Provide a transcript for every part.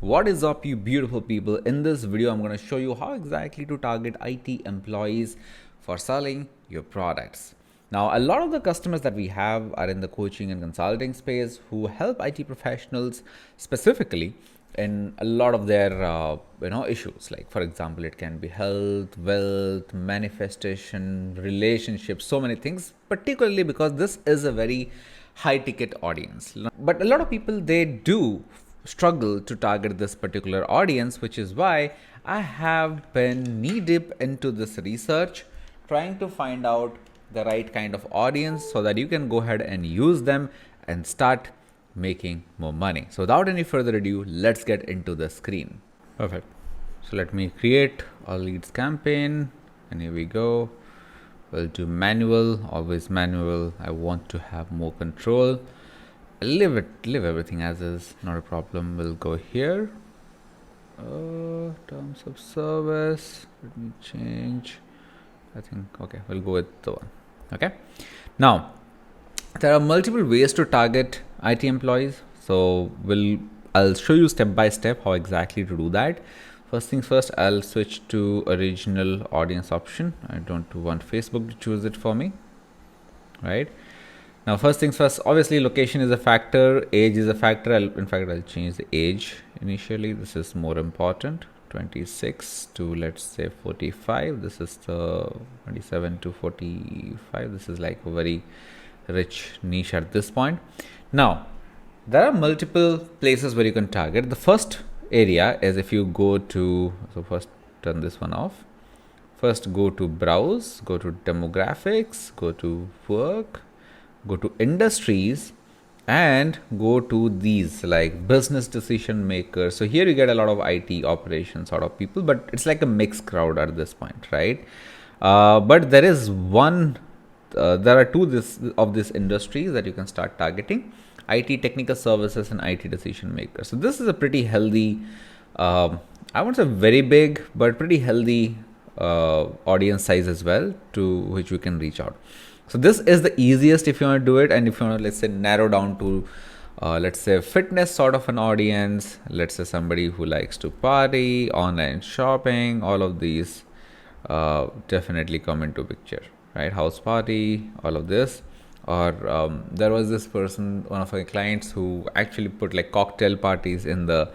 What is up, you beautiful people? In this video, I'm going to show you how exactly to target IT employees for selling your products. Now, a lot of the customers that we have are in the coaching and consulting space who help IT professionals specifically in a lot of their issues. Like, for example, it can be health, wealth, manifestation, relationships, so many things, particularly because this is a very high ticket audience. But a lot of people, they do struggle to target this particular audience, which is why I have been knee deep into this research, trying to find out the right kind of audience so that you can go ahead and use them and start making more money. So without any further ado, let's get into the screen. Perfect. So let me create a leads campaign, and here we go. We'll do manual, always manual. I want to have more control. Leave everything as is, not a problem. We'll go here. Terms of service. Let me change. I think, okay, we'll go with the one. Okay. Now, there are multiple ways to target IT employees. So I'll show you step by step how exactly to do that. First things first, I'll switch to original audience option. I don't want Facebook to choose it for me, right? Now, first things first, obviously location is a factor, age is a factor. In fact, I'll change the age initially. This is more important. 26 to, let's say, 45. This is the 27 to 45. This is like a very rich niche at this point. Now, there are multiple places where you can target. The first area is if you go to, so first turn this one off. First go to browse, go to demographics, go to work, go to industries, and go to these like business decision makers. So here you get a lot of IT operations sort of people, but it's like a mixed crowd at this point, right? But there is there are two of these industries that you can start targeting: IT technical services and IT decision makers. So this is a pretty healthy, I won't say very big, but pretty healthy audience size as well, to which we can reach out. So this is the easiest if you want to do it. And if you want to, let's say, narrow down to, let's say, fitness sort of an audience, let's say somebody who likes to party, online shopping, all of these definitely come into picture, right? House party, all of this. Or there was this person, one of our clients, who actually put like cocktail parties in the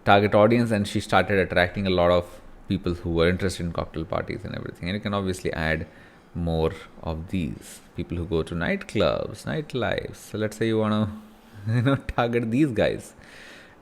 target audience, and she started attracting a lot of people who were interested in cocktail parties and everything. And you can obviously add more of these people who go to nightclubs, nightlives. So let's say you want to target these guys.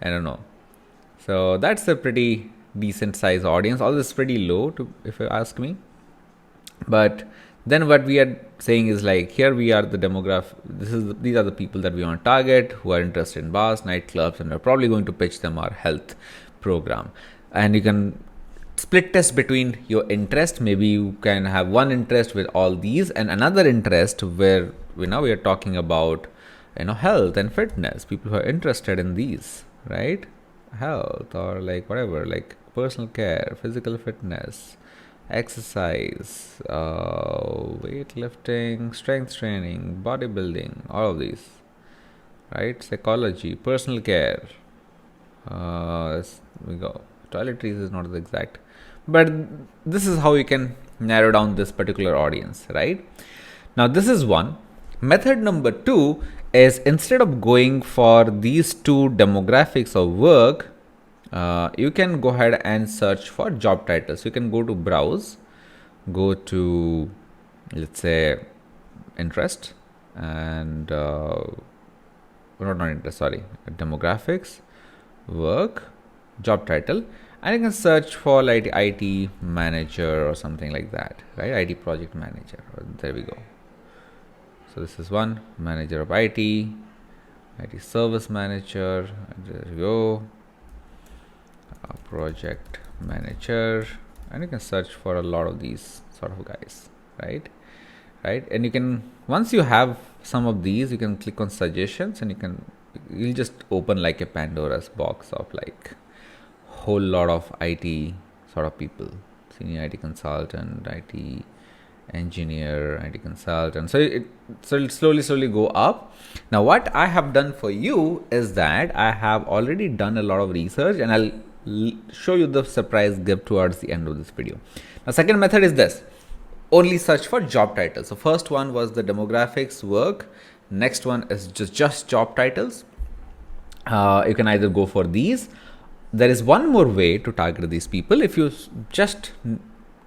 I don't know. So that's a pretty decent size audience. All this is pretty low, if you ask me. But then what we are saying is, like, here we are the demographic. These are the people that we want to target, who are interested in bars, nightclubs, and we're probably going to pitch them our health program. And you can split test between your interest. Maybe you can have one interest with all these and another interest where we are talking about health and fitness. People who are interested in these, right? Health, or like whatever, like personal care, physical fitness, exercise, weightlifting, strength training, bodybuilding, all of these, right? Psychology, personal care, we go. Toiletries is not the exact, but this is how you can narrow down this particular audience, right? Now, this is one. Method number two is, instead of going for these two demographics of work, you can go ahead and search for job titles. You can go to browse, go to, let's say, interest, and not interest, sorry, demographics, work, job title, and you can search for like IT manager or something like that, right? IT project manager. There we go. So this is one, manager of IT service manager. There you go. Project manager, and you can search for a lot of these sort of guys, right? And you can, once you have some of these, you can click on suggestions, and you'll just open like a Pandora's box of like whole lot of IT sort of people, senior IT consultant, IT engineer, IT consultant. So it'll slowly go up. Now what I have done for you is that I have already done a lot of research, and I'll show you the surprise gift towards the end of this video. Now second method is this: only search for job titles. So first one was the demographics work. Next one is just job titles. You can either go for these. There is one more way to target these people. If you just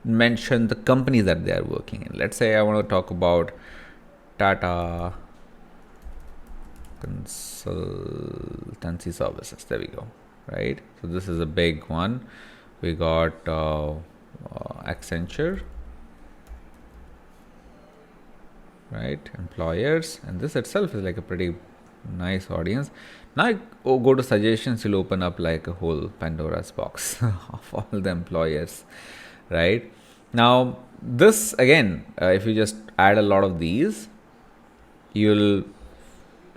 mention the companies that they are working in. Let's say I want to talk about Tata Consultancy Services. There we go. Right. So this is a big one. We got Accenture. Right. Employers. And this itself is like a pretty nice audience. Now go to suggestions, you'll open up like a whole Pandora's box of all the employers, right? Now this again, if you just add a lot of these, you'll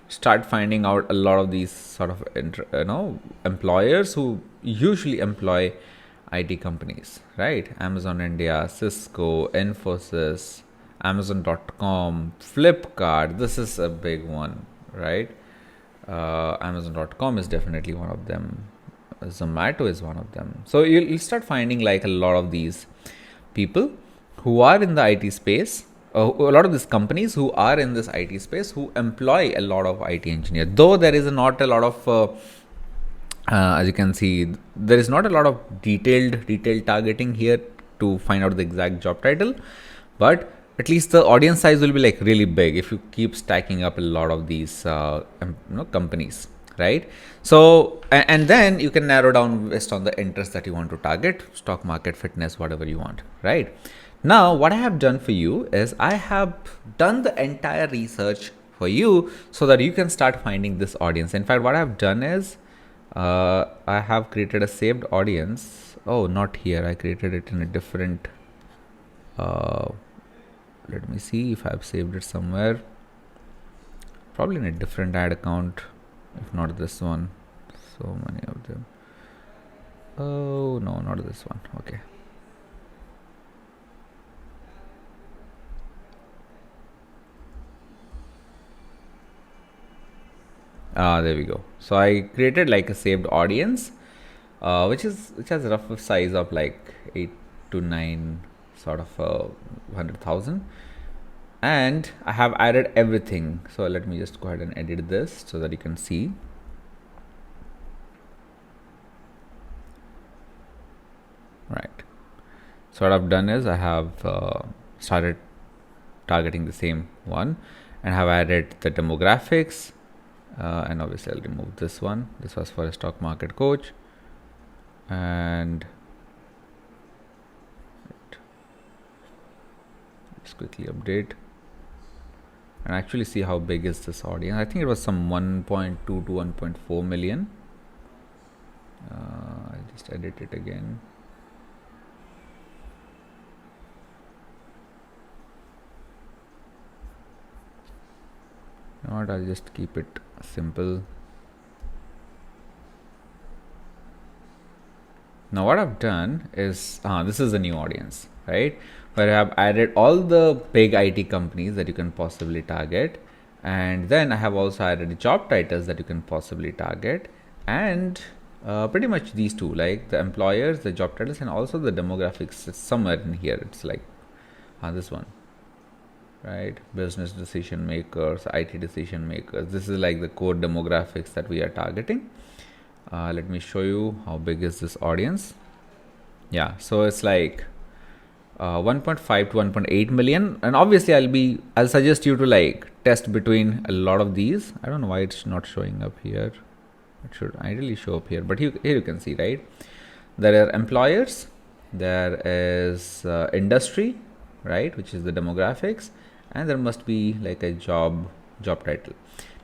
start finding out a lot of these sort of employers who usually employ IT companies, right? Amazon India, Cisco, Infosys, Amazon.com, Flipkart. This is a big one, right? Amazon.com is definitely one of them. Zomato is one of them. So you'll start finding like a lot of these people who are in the IT space, a lot of these companies who are in this IT space who employ a lot of IT engineers. Though there is not a lot of, as you can see, there is not a lot of detailed targeting here to find out the exact job title, but at least the audience size will be like really big if you keep stacking up a lot of these companies, right? So and then you can narrow down based on the interest that you want to target: stock market, fitness, whatever you want, right? Now what I have done for you is I have done the entire research for you so that you can start finding this audience. In fact, what I have done is I have created a saved audience. Oh, not here. I created it in a different let me see if I've saved it somewhere. Probably in a different ad account, if not this one. So many of them. Oh no, not this one. Okay. There we go. So I created like a saved audience, which has a rough size of like 8 to 9 sort of 100,000, and I have added everything. So let me just go ahead and edit this so that you can see. Right. So what I've done is I have started targeting the same one and have added the demographics, and obviously I'll remove this one. This was for a stock market coach, and just quickly update and actually see how big is this audience. I think it was some 1.2 to 1.4 million. I'll just edit it again. You know what, I'll just keep it simple. Now what I've done is, this is a new audience, right? Where I have added all the big IT companies that you can possibly target. And then I have also added job titles that you can possibly target. And pretty much these two, like the employers, the job titles, and also the demographics. It's somewhere in here. It's like this one, right? Business decision makers, IT decision makers. This is like the core demographics that we are targeting. Let me show you how big is this audience. Yeah, so it's like 1.5 to 1.8 million, and obviously I'll suggest you to like test between a lot of these. I don't know why it's not showing up here. It should ideally show up here, but here you can see, right? There are employers, there is industry, right, which is the demographics, and there must be like a job title.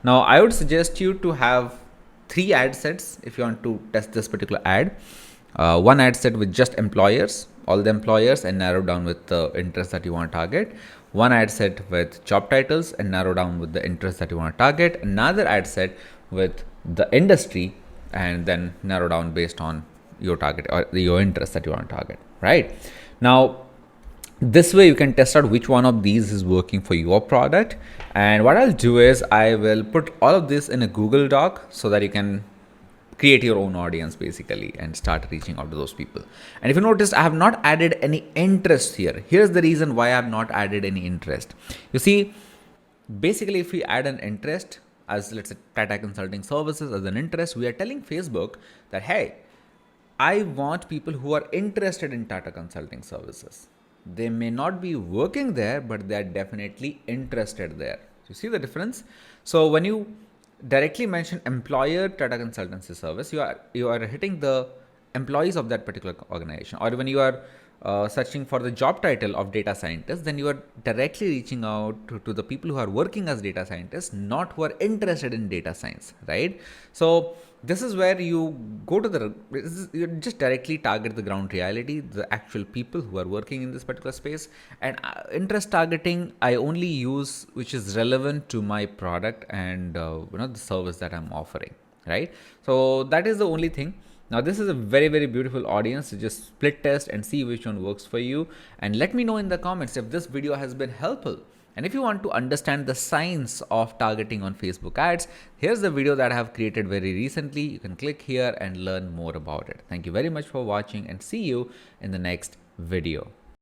Now I would suggest you to have 3 ad sets if you want to test this particular ad. One ad set with just employers, all the employers, and narrow down with the interest that you want to target. One ad set with job titles and narrow down with the interest that you want to target. Another ad set with the industry and then narrow down based on your target or your interest that you want to target, right? Now This way you can test out which one of these is working for your product. And what I'll do is I will put all of this in a Google Doc so that you can create your own audience basically and start reaching out to those people. And if you notice, I have not added any interest here. Here's the reason why I have not added any interest. You see, basically if we add an interest, as let's say Tata Consulting Services as an interest, we are telling Facebook that, hey, I want people who are interested in Tata Consulting Services. They may not be working there, but they are definitely interested there. You see the difference? So when you directly mention employer Tata Consultancy Service, you are hitting the employees of that particular organization. Or when you are searching for the job title of data scientist, then you are directly reaching out to the people who are working as data scientists, not who are interested in data science, right? So this is where you go to you just directly target the ground reality, the actual people who are working in this particular space. And interest targeting, I only use which is relevant to my product and the service that I'm offering, right? So that is the only thing. Now this is a very, very beautiful audience. So just split test and see which one works for you. And let me know in the comments if this video has been helpful. And if you want to understand the science of targeting on Facebook ads, here's the video that I have created very recently. You can click here and learn more about it. Thank you very much for watching and see you in the next video.